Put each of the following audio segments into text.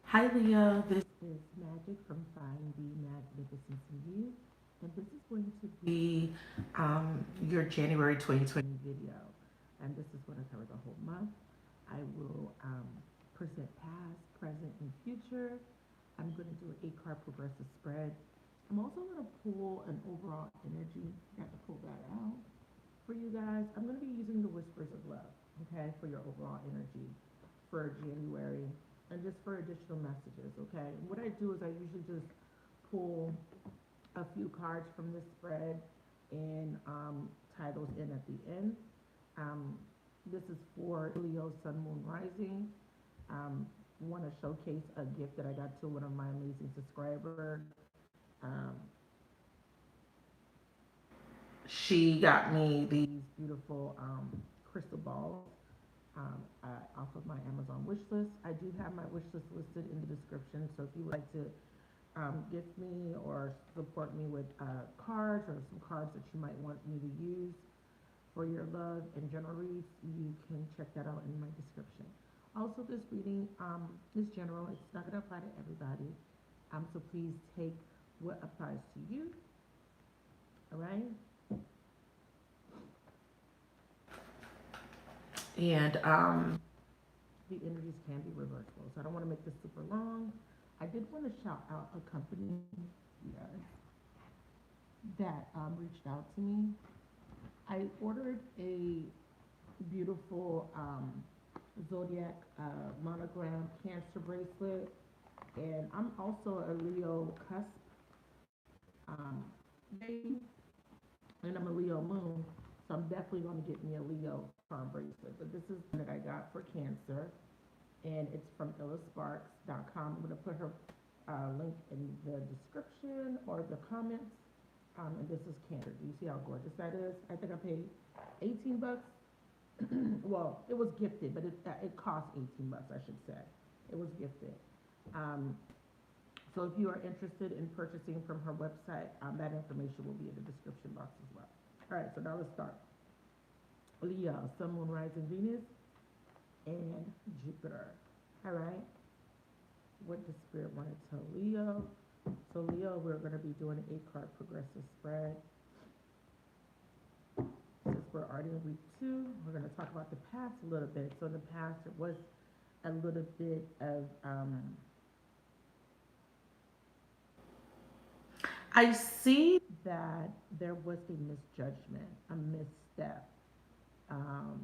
Hi Leo, this is Magic from Find the Magnificence in You, and this is going to be your January 2020 video. And this is going to cover the whole month. I will present past, present, and future. I'm going to do an 8 card progressive spread. I'm also going to pull an overall energy. I have to pull that out for you guys. I'm going to be using the Whispers of Love, okay, for your overall energy for January and just for additional messages, okay? And what I do is I usually just pull a few cards from this spread and titles in at the end. Um, this is for Leo Sun Moon Rising. Want to showcase a gift that I got to one of my amazing subscribers. She got me these beautiful crystal balls off of my Amazon wish list. I do have my wish list listed in the description, so if you would like to gift me or support me with cards or some cards that you might want me to use for your love and general reads, you can check that out in my description. Also, this reading is general. It's not going to apply to everybody. So please take what applies to you. All right. And the energies can be reversible. So I don't want to make this super long. I did want to shout out a company, yes, that reached out to me. I ordered a beautiful zodiac monogram Cancer bracelet, and I'm also a Leo cusp baby, and I'm a Leo moon, so I'm definitely going to get me a Leo charm bracelet. But this is one that I got for Cancer, and it's from illasparks.com. I'm going to put her link in the description or the comments. And this is Cancer. Do you see how gorgeous that is? I think I paid 18 bucks. Well, it was gifted, but it cost 18 bucks, I should say. It was gifted. Um, so if you are interested in purchasing from her website, that information will be in the description box as well. All right, so now let's start. Leo, Sun, Moon, Rising, Venus, and Jupiter. All right. What does Spirit want to tell Leo? So Leo, we're going to be doing an 8 card progressive spread. Since we're already in week 2, we're going to talk about the past a little bit. So in the past, it was a little bit of I see that there was a misjudgment, a misstep. Um,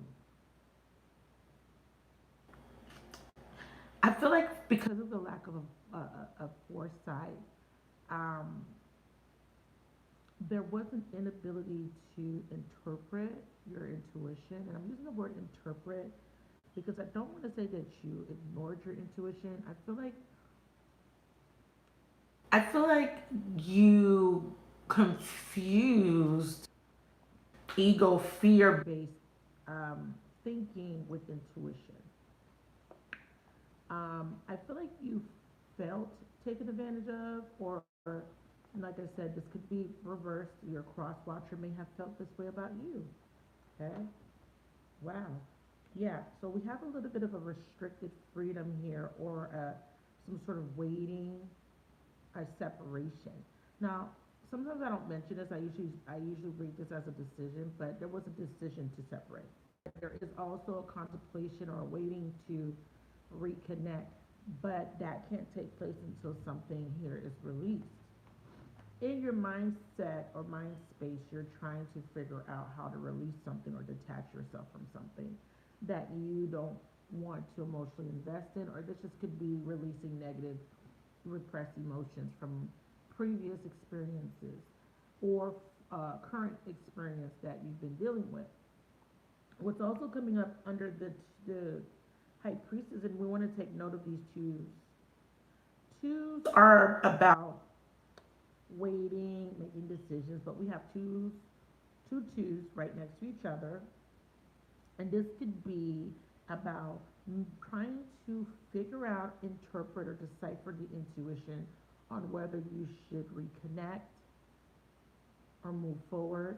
I feel like because of the lack of foresight, um, there was an inability to interpret your intuition. And I'm using the word interpret because I don't want to say that you ignored your intuition. I feel like you confused ego fear based thinking with intuition. I feel like you felt taken advantage of, or like I said, this could be reversed. Your cross watcher may have felt this way about you. Okay? Wow. Yeah, so we have a little bit of a restricted freedom here, or some sort of waiting, a separation. Now, sometimes I don't mention this. I usually read this as a decision, but there was a decision to separate. There is also a contemplation or a waiting to reconnect, but that can't take place until something here is released. In your mindset or mind space, you're trying to figure out how to release something or detach yourself from something that you don't want to emotionally invest in, or this just could be releasing negative, repressed emotions from previous experiences or current experience that you've been dealing with. What's also coming up under the High Priestess, and we want to take note of these twos. Twos are about waiting, making decisions, but we have two twos right next to each other, and this could be about trying to figure out, interpret, or decipher the intuition on whether you should reconnect or move forward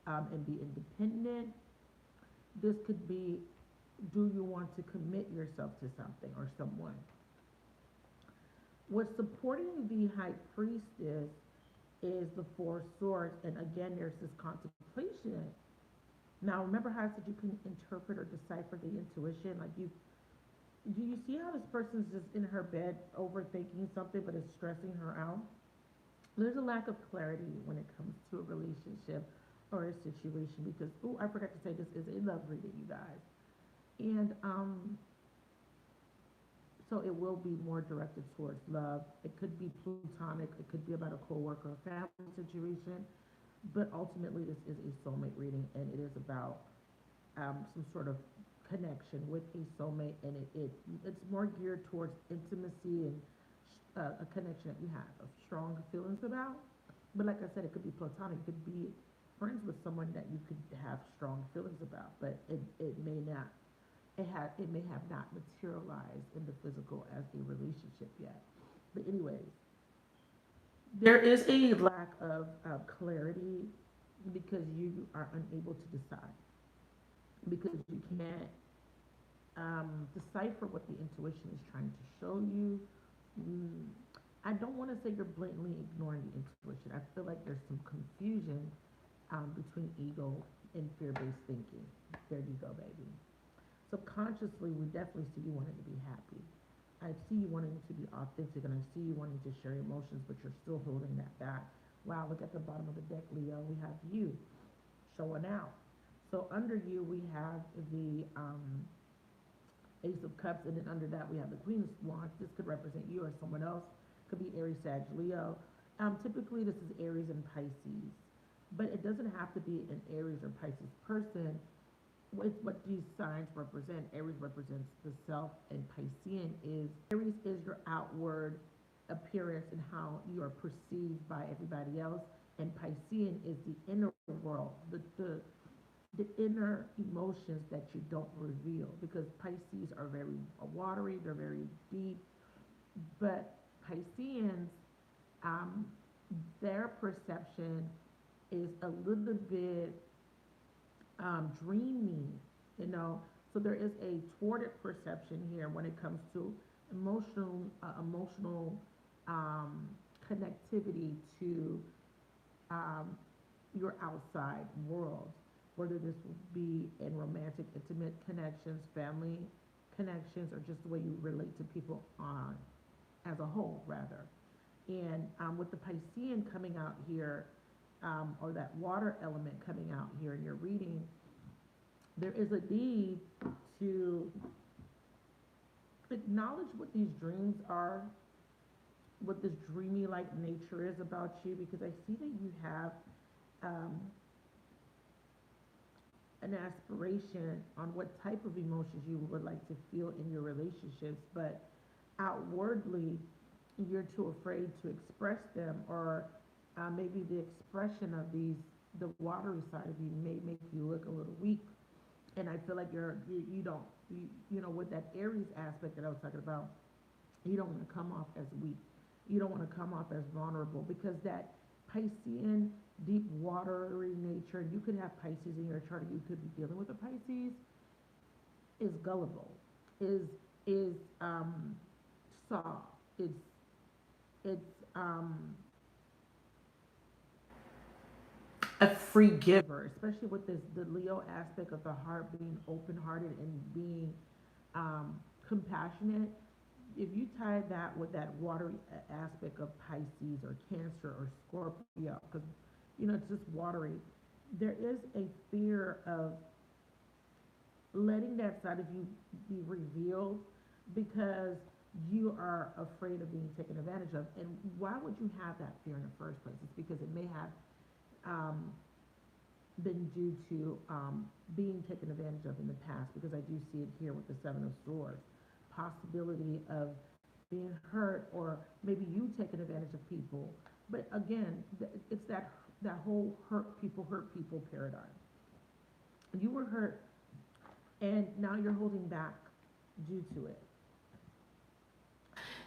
and be independent. This could be, do you want to commit yourself to something or someone? What's supporting the High Priestess is the Four of Swords, and again, there's this contemplation. Now, remember how I said you can interpret or decipher the intuition? Like do you see how this person's just in her bed overthinking something, but it's stressing her out? There's a lack of clarity when it comes to a relationship or a situation because, oh, I forgot to say this is a love reading, you guys. And so it will be more directed towards love. It could be platonic, it could be about a coworker or family situation, but ultimately this is a soulmate reading and it is about some sort of connection with a soulmate, and it's more geared towards intimacy and a connection that you have of strong feelings about. But like I said, it could be platonic. It could be friends with someone that you could have strong feelings about, but it may not. It may have not materialized in the physical as a relationship yet. But anyways, there is a lack of clarity because you are unable to decide because you can't decipher what the intuition is trying to show you. Mm, I don't want to say you're blatantly ignoring the intuition. I feel like there's some confusion between ego and fear-based thinking. There you go, baby. Subconsciously, we definitely see you wanting to be happy. I see you wanting to be authentic, and I see you wanting to share emotions, but you're still holding that back. Wow, look at the bottom of the deck, Leo. We have you showing out. So under you, we have the Ace of Cups, and then under that, we have the Queen of Wands. This could represent you or someone else. Could be Aries, Sag, Leo. Typically, this is Aries and Pisces, but it doesn't have to be an Aries or Pisces person. With what these signs represent, Aries represents the self, and Piscean is Aries is your outward appearance and how you are perceived by everybody else, and Piscean is the inner world, the inner emotions that you don't reveal because Pisces are very watery, they're very deep, but Pisceans, um, their perception is a little bit dreamy, you know. So there is a thwarted perception here when it comes to emotional um, connectivity to um, your outside world, whether this would be in romantic, intimate connections, family connections, or just the way you relate to people on as a whole, rather. And with the Piscean coming out here, or that water element coming out here in your reading, there is a need to acknowledge what these dreams are, what this dreamy like nature is about you, because I see that you have um, an aspiration on what type of emotions you would like to feel in your relationships, but outwardly you're too afraid to express them, or maybe the expression of the watery side of you may make you look a little weak. And I feel like you don't, you know, with that Aries aspect that I was talking about, you don't want to come off as weak. You don't want to come off as vulnerable because that Piscean, deep watery nature, you could have Pisces in your chart, you could be dealing with a Pisces, is gullible, is soft, it's a free giver, especially with this the Leo aspect of the heart being open hearted and being compassionate. If you tie that with that watery aspect of Pisces or Cancer or Scorpio, because you know it's just watery, there is a fear of letting that side of you be revealed because you are afraid of being taken advantage of. And why would you have that fear in the first place? It's because it may have um, been due to being taken advantage of in the past, because I do see it here with the Seven of Swords. Possibility of being hurt, or maybe you taking advantage of people. But again, it's that whole hurt people paradigm. You were hurt, and now you're holding back due to it.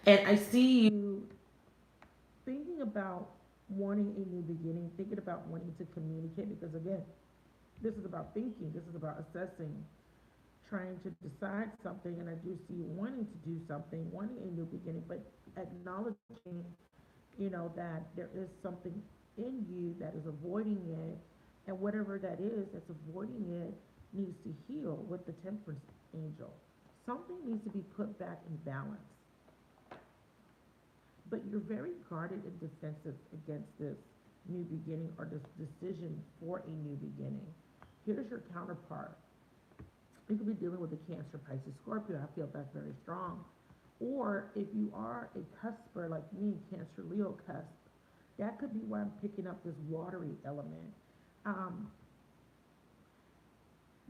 And I see you thinking about wanting a new beginning, thinking about wanting to communicate, because again, this is about thinking, this is about assessing, trying to decide something, and I do see you wanting to do something, wanting a new beginning, but acknowledging, that there is something in you that is avoiding it, and whatever that is that's avoiding it needs to heal with the temperance angel. Something needs to be put back in balance. But you're very guarded and defensive against this new beginning or this decision for a new beginning. Here's your counterpart. You could be dealing with a Cancer, Pisces, Scorpio. I feel that's very strong. Or if you are a cusper like me, Cancer, Leo cusp, that could be why I'm picking up this watery element.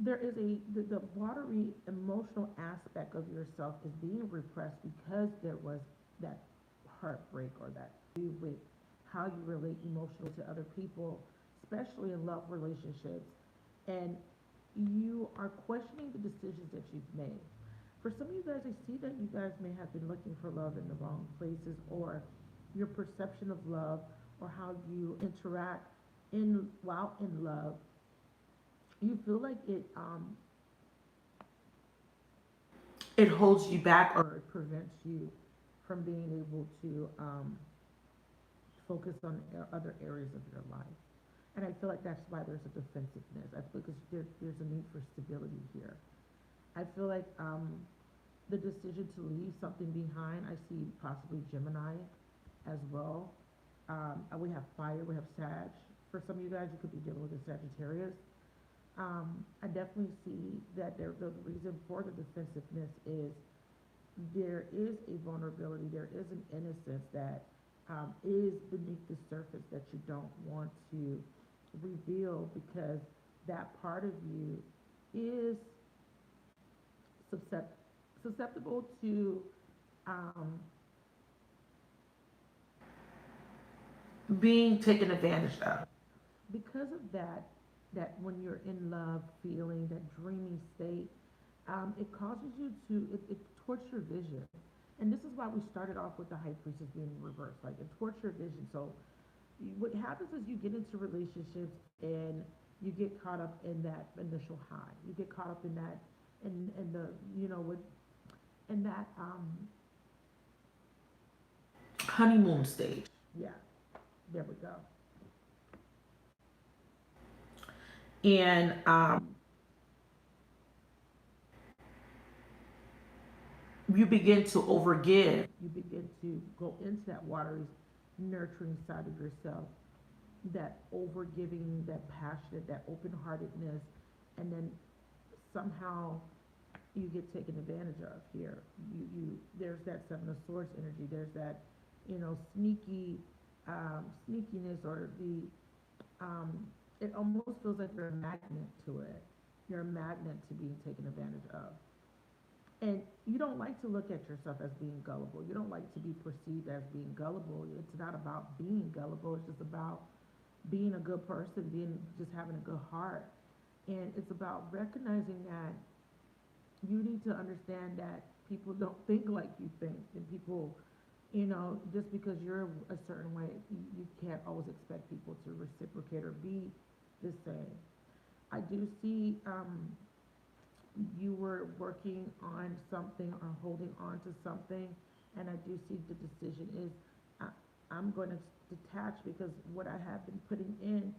There is the watery emotional aspect of yourself is being repressed because there was that heartbreak or that with how you relate emotionally to other people, especially in love relationships, and you are questioning the decisions that you've made. For some of you guys, I see that you guys may have been looking for love in the wrong places, or your perception of love, or how you interact while in love. You feel like it holds you back or it prevents you from being able to focus on other areas of your life. And I feel like that's why there's a defensiveness. I feel because there's a need for stability here. I feel like the decision to leave something behind, I see possibly Gemini as well. We have fire, we have Sag. For some of you guys, you could be dealing with a Sagittarius. I definitely see that the reason for the defensiveness is there is a vulnerability, there is an innocence that is beneath the surface that you don't want to reveal, because that part of you is susceptible to being taken advantage of. Because of that when you're in love, feeling that dreamy state, it causes you it thwarts your vision. And this is why we started off with the high priestess being reversed, like it thwarts your vision. So what happens is you get into relationships and you get caught up in that initial high. You get caught up in that, in the, in that honeymoon stage. Yeah, there we go. And you begin to overgive. You begin to go into that watery, nurturing side of yourself, that overgiving, that passionate, that open-heartedness, and then somehow you get taken advantage of here. There's that Seven of Swords energy. There's that, sneakiness, or it almost feels like you're a magnet to it. You're a magnet to being taken advantage of. And you don't like to look at yourself as being gullible. You don't like to be perceived as being gullible. It's not about being gullible. It's just about being a good person, just having a good heart. And it's about recognizing that you need to understand that people don't think like you think, and people, just because you're a certain way, you can't always expect people to reciprocate or be the same. I do see you were working on something or holding on to something, and I do see the decision is I'm going to detach, because what I have been putting in,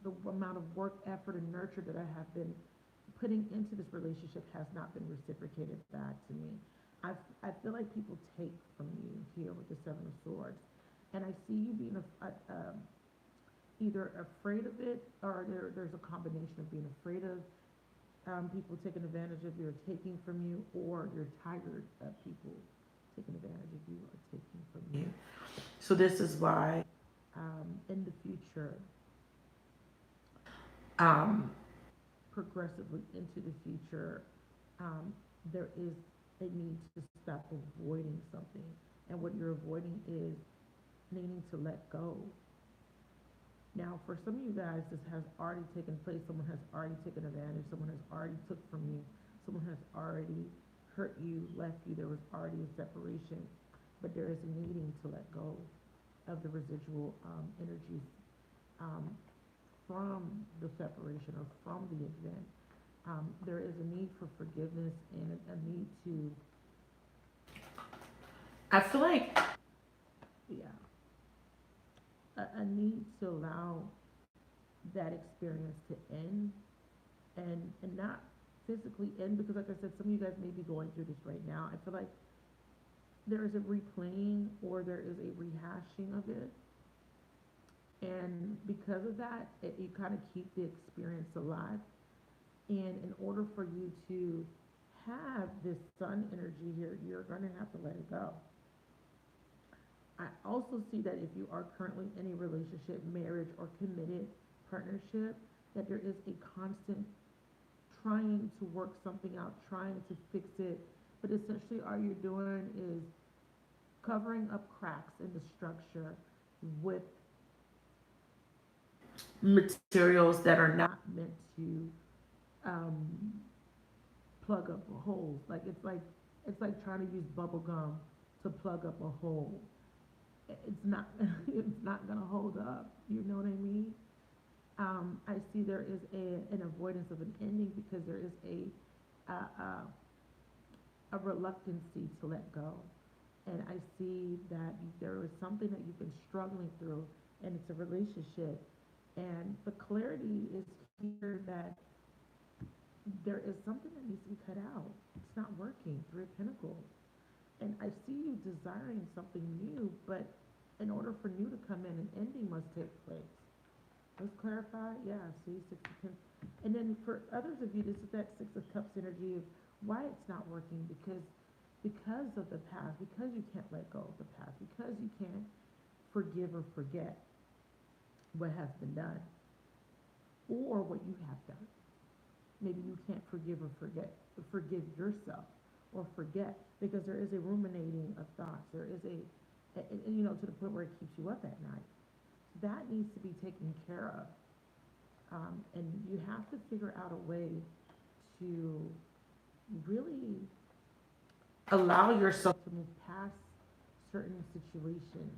the amount of work, effort, and nurture that I have been putting into this relationship has not been reciprocated back to me. I feel like people take from you here with the Seven of Swords, and I see you being either afraid of it, or there's a combination of being afraid of people taking advantage of you or taking from you, or you're tired of people taking advantage of you or taking from you. So this is why in the future, progressively into the future, there is a need to stop avoiding something. And what you're avoiding is needing to let go. Now, for some of you guys, this has already taken place. Someone has already taken advantage. Someone has already took from you. Someone has already hurt you, left you. There was already a separation. But there is a needing to let go of the residual energies from the separation or from the event. There is a need for forgiveness and a need to, I feel like, yeah, a need to allow that experience to end, and not physically end, because like I said, some of you guys may be going through this right now. I feel like there is a replaying or there is a rehashing of it. And because of that, you kind of keep the experience alive. And in order for you to have this sun energy here, you're going to have to let it go. I also see that if you are currently in a relationship, marriage, or committed partnership, that there is a constant trying to work something out, trying to fix it. But essentially, all you're doing is covering up cracks in the structure with materials that are not meant to um, plug up holes. Like it's like trying to use bubble gum to plug up a hole. It's not it's not gonna hold up. You know what I mean? I see there is an avoidance of an ending because there is a reluctancy to let go, and I see that there is something that you've been struggling through, and it's a relationship, and the clarity is here that there is something that needs to be cut out. It's not working. Three of Pentacles. And I see you desiring something new, but in order for new to come in, an ending must take place. Let's clarify. Yeah, see, Six of Pentacles. And then for others of you, this is that Six of Cups energy of why it's not working, because of the past, because you can't let go of the past, because you can't forgive or forget what has been done or what you have done. Maybe you can't forgive or forgive yourself or forget, because there is a ruminating of thoughts. There is to the point where it keeps you up at night. That needs to be taken care of. And you have to figure out a way to really allow yourself to move past certain situations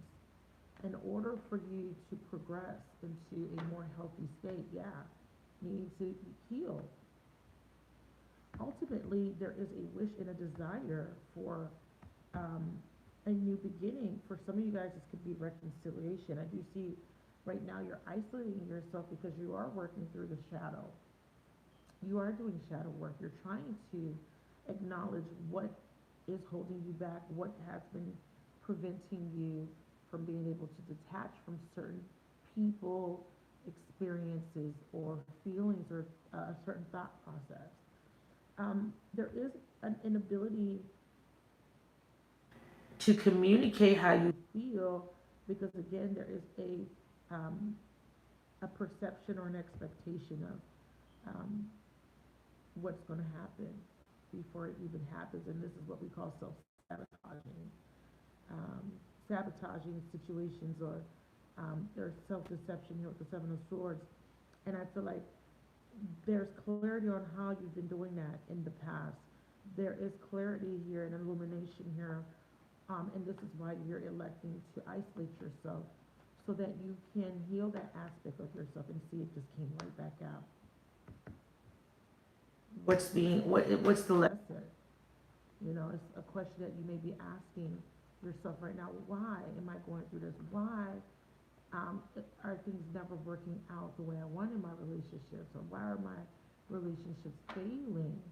in order for you to progress into a more healthy state. Yeah, you need to heal. Ultimately, there is a wish and a desire for a new beginning. For some of you guys, this could be reconciliation. I do see right now you're isolating yourself because you are working through the shadow. You are doing shadow work. You're trying to acknowledge what is holding you back, what has been preventing you from being able to detach from certain people, experiences, or feelings, or a certain thought process. There is an inability to communicate how you feel because, again, there is a perception or an expectation of what's going to happen before it even happens, and this is what we call self-sabotaging. Sabotaging situations, or there's self-deception here with the Seven of Swords, and I feel like there's clarity on how you've been doing that in the past. There is clarity here and illumination here, and this is why you're electing to isolate yourself so that you can heal that aspect of yourself. And see, it just came right back out. What's the lesson? You know, it's a question that you may be asking yourself right now. Why am I going through this? Why are things never working out the way I want in my relationships? Or why are my relationships failing?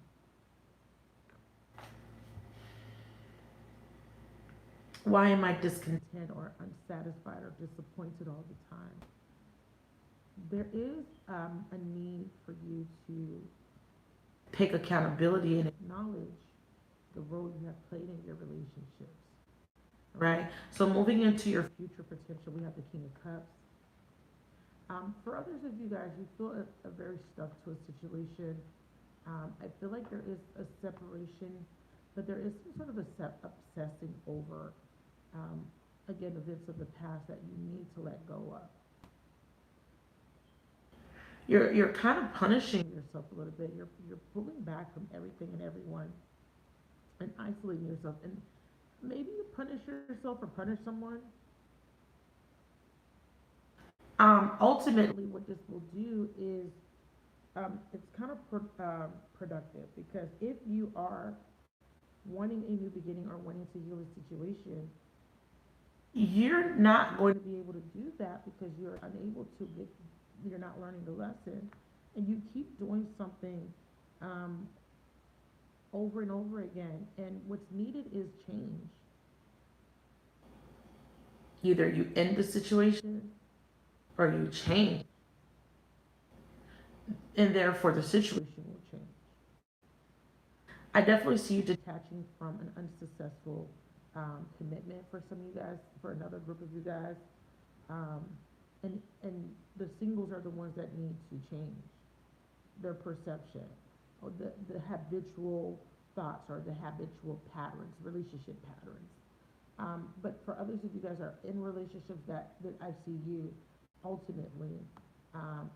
Why am I discontent or unsatisfied or disappointed all the time? There is a need for you to take accountability and acknowledge the role you have played in your relationships. Right? So moving into your future potential, we have the King of Cups. For others of you guys, you feel a very stuck to a situation. I feel like there is a separation, but there is some sort of obsessing over, again, events of the past that you need to let go of. You're kind of punishing yourself a little bit. You're pulling back from everything and everyone and isolating yourself. And maybe you punish yourself or punish someone. Ultimately, what this will do is it's kind of productive, because if you are wanting a new beginning or wanting to heal a situation, you're not going to be able to do that because you're unable to get, you're not learning the lesson, and you keep doing something um, over and over again. And what's needed is change. Either you end the situation or you change, and therefore the situation will change. I definitely see you detaching from an unsuccessful commitment for some of you guys, for another group of you guys. Um, and the singles are the ones that need to change their perception, or the habitual thoughts, or the habitual patterns, relationship patterns. But for others of you guys are in relationships, that I see you ultimately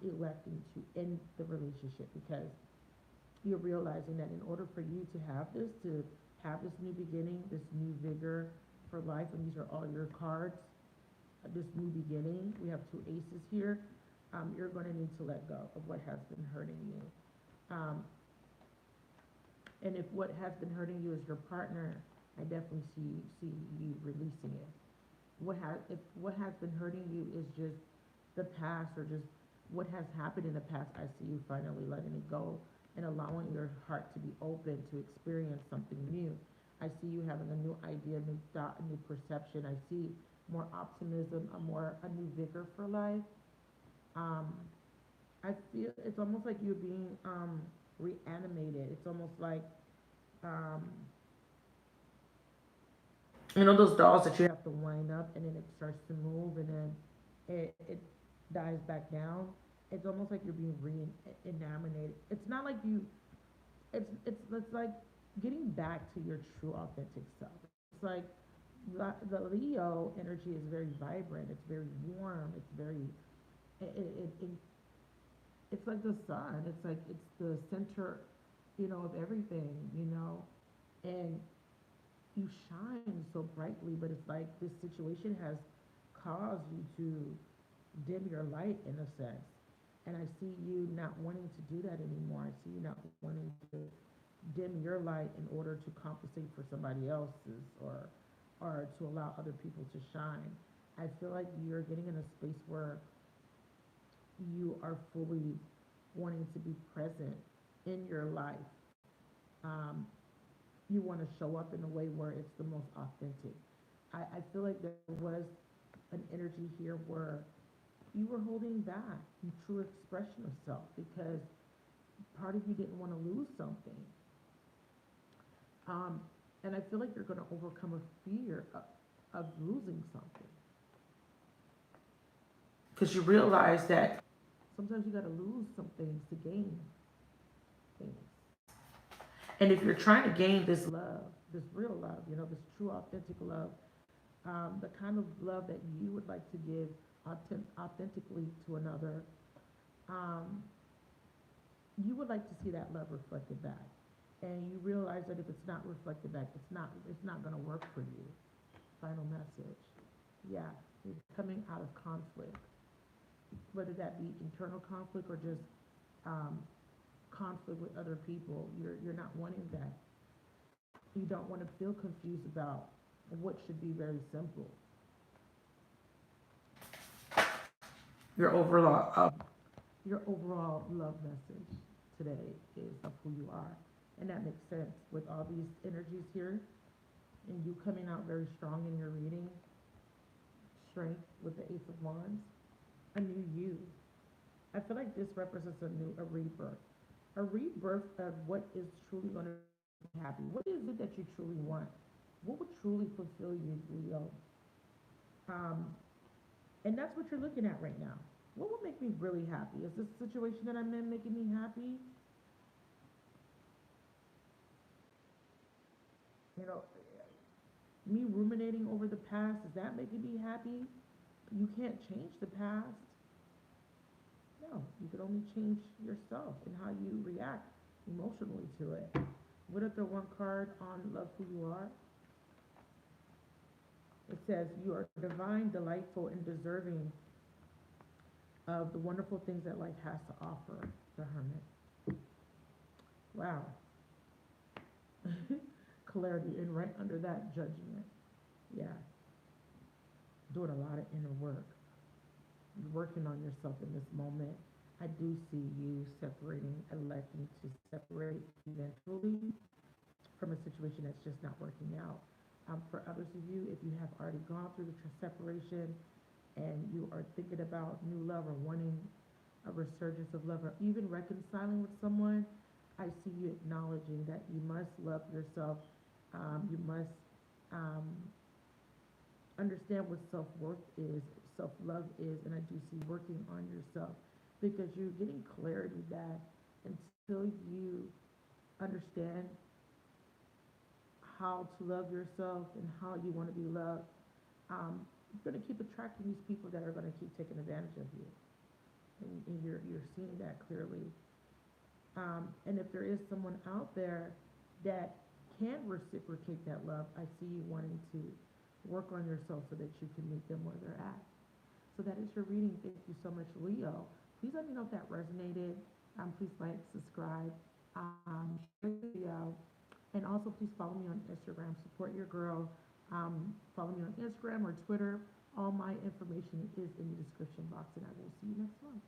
electing to end the relationship, because you're realizing that in order for you to have this new beginning, this new vigor for life, and these are all your cards, this new beginning, we have two aces here, you're going to need to let go of what has been hurting you. Um, and if what has been hurting you is your partner, I definitely see you releasing it. If what has been hurting you is just the past, or just what has happened in the past, I see you finally letting it go and allowing your heart to be open to experience something new. I see you having a new idea, new thought, a new perception. I see more optimism, a new vigor for life. Um, I feel it's almost like you're being reanimated. It's almost like um, those dolls that you have to wind up and then it starts to move, and then it dies back down. It's almost like you're being reanimated. It's not like you. It's like getting back to your true authentic self. It's like the Leo energy is very vibrant. It's very warm. It's very it it's like the sun. It's like it's the center, of everything, and you shine so brightly. But it's like this situation has caused you to dim your light in a sense. And I see you not wanting to do that anymore. I see you not wanting to dim your light in order to compensate for somebody else's, or to allow other people to shine. I feel like you're getting in a space where you are fully wanting to be present in your life. Um, you want to show up in a way where it's the most authentic. I feel like there was an energy here where you were holding back your true expression of self, because part of you didn't want to lose something. Um, and I feel like you're going to overcome a fear of losing something, because you realize that sometimes you got to lose some things to gain things. And if you're trying to gain this love, this real love, this true authentic love, the kind of love that you would like to give authentically to another, um, you would like to see that love reflected back. And you realize that if it's not reflected back, it's not going to work for you. Final message. Yeah, you're coming out of conflict, whether that be internal conflict or just um, conflict with other people. You're not wanting that. You don't want to feel confused about what should be very simple. Your overall your overall love message today is of who you are, and that makes sense with all these energies here, and you coming out very strong in your reading. Strength with the Ace of Wands, a new you. I feel like this represents a rebirth of what is truly going to be happy. What is it that you truly want? What would truly fulfill you, Leo? Um, and that's what you're looking at right now. What would make me really happy? Is this situation that I'm in making me happy? You know, me ruminating over the past, is that making me happy? You can't change the past. No, you can only change yourself and how you react emotionally to it. What if the one card on Love Who You Are? It says, you are divine, delightful, and deserving of the wonderful things that life has to offer, the Hermit. Wow. Clarity, and right under that, judgment. Yeah, doing a lot of inner work. You're working on yourself in this moment. I do see you separating, electing to separate eventually from a situation that's just not working out. For others of you, if you have already gone through the separation and you are thinking about new love or wanting a resurgence of love or even reconciling with someone, I see you acknowledging that you must love yourself. You must um, understand what self-worth is, self-love is, and I do see working on yourself because you're getting clarity that until you understand how to love yourself and how you want to be loved, you're going to keep attracting these people that are going to keep taking advantage of you. And you're seeing that clearly. And if there is someone out there that can reciprocate that love, I see you wanting to work on yourself so that you can meet them where they're at. So that is your reading. Thank you so much, Leo. Please let me know if that resonated. Please like, subscribe, share the video, and also please follow me on Instagram. Support your girl. Follow me on Instagram or Twitter. All my information is in the description box, and I will see you next month.